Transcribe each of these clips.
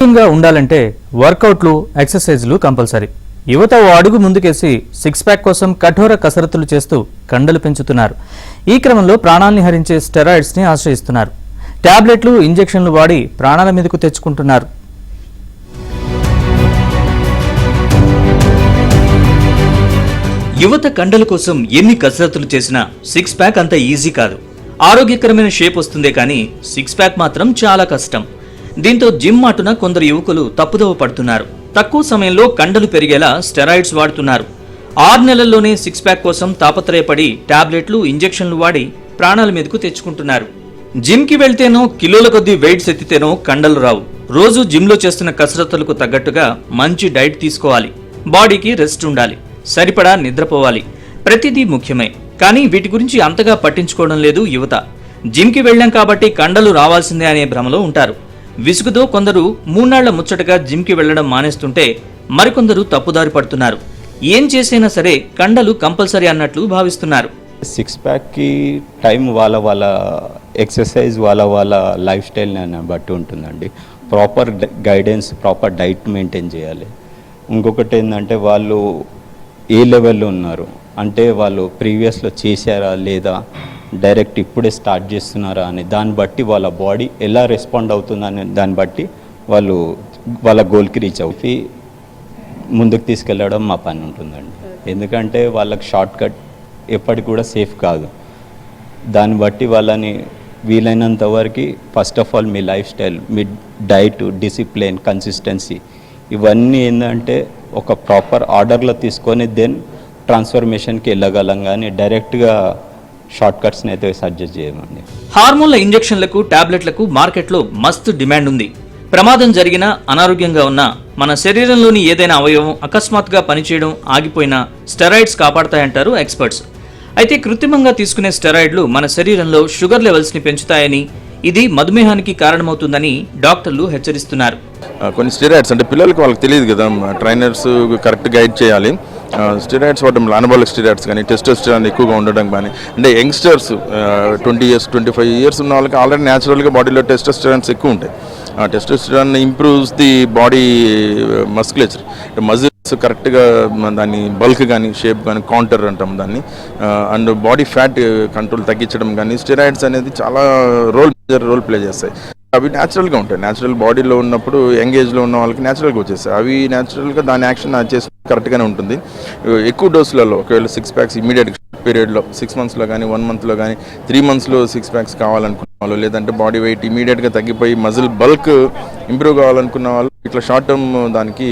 ఉండాలంటే వర్కౌట్లు, ఎక్సర్సైజ్లు కంపల్సరీ. యువత ఓ అడుగు ముందుకేసి సిక్స్ ప్యాక్ కోసం కఠోర కసరత్తులు చేస్తూ కండలు పెంచుతున్నారు. ఈ క్రమంలో ప్రాణాల్ని హరించే స్టెరాయిడ్స్ ని ఆశ్రయిస్తున్నారు. టాబ్లెట్లు, ఇంజెక్షన్లు వాడి ప్రాణాల మీదకు తెచ్చుకుంటున్నారు. యువత కండల కోసం ఎన్ని కసరత్తులు చేసినా సిక్స్ ప్యాక్ అంత ఈజీ కాదు. ఆరోగ్యకరమైన షేప్ వస్తుందే కానీ సిక్స్ ప్యాక్ మాత్రం చాలా కష్టం. దీంతో జిమ్ మాటున కొందరు యువకులు తప్పుదోవ పడుతున్నారు. తక్కువ సమయంలో కండలు పెరిగేలా స్టెరాయిడ్స్ వాడుతున్నారు. 6 నెలల్లోనే సిక్స్ ప్యాక్ కోసం తాపత్రయపడి టాబ్లెట్లు, ఇంజెక్షన్లు వాడి ప్రాణాల మీదకు తెచ్చుకుంటున్నారు. జిమ్కి వెళ్తేనో కిలోల కొద్దీ వెయిట్స్ ఎత్తితేనో కండలు రావు. రోజు జిమ్లో చేస్తున్న కసరత్తులకు తగ్గట్టుగా మంచి డైట్ తీసుకోవాలి. బాడీకి రెస్ట్ ఉండాలి. సరిపడా నిద్రపోవాలి. ప్రతిదీ ముఖ్యమే. కానీ వీటి గురించి అంతగా పట్టించుకోవడం లేదు యువత. జిమ్కి వెళ్ళాం కాబట్టి కండలు రావాల్సిందే అనే భ్రమలో ఉంటారు. విసుగుతో కొందరు 3 నెలల ముచ్చటగా జిమ్కి వెళ్లడం మానేస్తుంటే మరికొందరు తప్పుదారి పడుతున్నారు. ఏం చేసైనా సరే కండలు కంపల్సరీ అన్నట్లు భావిస్తున్నారు. సిక్స్ ప్యాక్కి టైం వాళ్ళ ఎక్సర్సైజ్ వాళ్ళ లైఫ్ స్టైల్ బట్టి ఉంటుందండి. Proper guidance, proper diet maintain చేయాలి. ఇంకొకటి ఏంటంటే వాళ్ళు ఏ లెవెల్లో ఉన్నారు అంటే వాళ్ళు ప్రీవియస్లో చేశారా లేదా, డైరెక్ట్ ఇప్పుడే స్టార్ట్ చేస్తున్నారా అని దాన్ని బట్టి వాళ్ళ బాడీ ఎలా రెస్పాండ్ అవుతుందని దాన్ని బట్టి వాళ్ళు వాళ్ళ గోల్కి రీచ్ అవుతాయి ముందుకు తీసుకెళ్ళడం మా పని ఉంటుందండి. ఎందుకంటే వాళ్ళకి షార్ట్ కట్ ఎప్పటికి కూడా సేఫ్ కాదు. దాన్ని బట్టి వాళ్ళని వీలైనంత వరకు first of all me life style, me diet, discipline, consistency ఇవన్నీ ఏంటంటే ఒక ప్రాపర్ ఆర్డర్లో తీసుకొని దెన్ ట్రాన్స్ఫర్మేషన్కి వెళ్ళగలం. కానీ డైరెక్ట్గా షార్ట్ కట్స్ని అయితే సజెస్ట్ చేయమండి. హార్మోన్ల ఇంజెక్షన్లకు, టాబ్లెట్లకు మార్కెట్లో మస్తు డిమాండ్ ఉంది. ప్రమాదం జరిగినా, అనారోగ్యంగా ఉన్నా మన శరీరంలోని ఏదైనా అవయవం అకస్మాత్తుగా పనిచేయడం ఆగిపోయినా స్టెరాయిడ్స్ కాపాడతాయంటారు ఎక్స్పర్ట్స్. అయితే కృత్రిమంగా తీసుకునే స్టెరాయిడ్లు మన శరీరంలో షుగర్ లెవెల్స్ని పెంచుతాయని, ఇది మధుమేహానికి కారణమవుతుందని డాక్టర్లు హెచ్చరిస్తున్నారు. కొన్ని స్టెరాయిడ్స్ అంటే పిల్లలకి వాళ్ళకి తెలియదు కదా, ట్రైనర్స్ కరెక్ట్ గైడ్ చేయాలి. స్టెరాయిడ్స్ వాడడం, అనాబాలిక్ స్టెరాయిడ్స్ కానీ, టెస్టోస్టెరాన్ ఎక్కువగా ఉండడం కానీ, అంటే యంగ్స్టర్స్ 20 years 25 years ఉన్న వాళ్ళకి ఆల్రెడీ న్యాచురల్గా బాడీలో టెస్టోస్టెరాన్స్ ఎక్కువ ఉంటాయి. Testosterone improves the body musculature, muscles కరెక్ట్గా దాన్ని బల్క్ కానీ, షేప్ కానీ, కౌంటర్ అంటాం దాన్ని, అండ్ బాడీ ఫ్యాట్ కంట్రోల్ తగ్గించడం కానీ స్టెరాయిడ్స్ అనేది చాలా రోల్ ప్లే చేస్తాయి. అవి న్యాచురల్గా ఉంటాయి. న్యాచురల్ బాడీలో ఉన్నప్పుడు యంగ్ ఏజ్లో ఉన్న వాళ్ళకి న్యాచురల్గా వచ్చేస్తాయి. అవి న్యాచురల్గా దాని యాక్షన్ చేసి కరెక్ట్గానే ఉంటుంది. ఎక్కువ డోసులలో ఒకవేళ సిక్స్ ప్యాక్స్ ఇమీడియట్ పీరియడ్లో 6 monthsలో కానీ 1 monthలో కానీ 3 monthsలో సిక్స్ ప్యాక్స్ కావాలనుకున్న వాళ్ళు, లేదంటే బాడీ వెయిట్ ఇమీడియట్గా తగ్గిపోయి మజిల్ బల్క్ ఇంప్రూవ్ కావాలనుకున్న వాళ్ళు ఇట్లా షార్ట్ టర్మ్ దానికి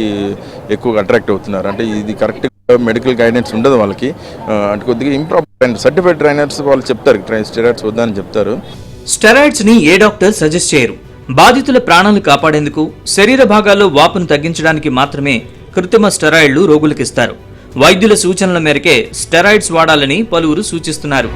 ఎక్కువగా అట్రాక్ట్ అవుతున్నారు. అంటే ఇది కరెక్ట్గా మెడికల్ గైడెన్స్ ఉండదు వాళ్ళకి. అంటే కొద్దిగా ఇంప్రాపర్ సర్టిఫైడ్ ట్రైనర్స్ వాళ్ళు చెప్తారు స్టెరాయిడ్స్ వద్దని చెప్తారు. స్టెరాయిడ్స్ ని ఏ డాక్టర్ సజెస్ట్ చేయరు. బాధితుల ప్రాణాలు కాపాడేందుకు, శరీర భాగాల్లో వాపును తగ్గించడానికి మాత్రమే కృత్రిమ స్టెరాయిడ్లు రోగులకిస్తారు. వైద్యుల సూచనల మేరకే స్టెరాయిడ్స్ వాడాలని పలువురు సూచిస్తున్నారు.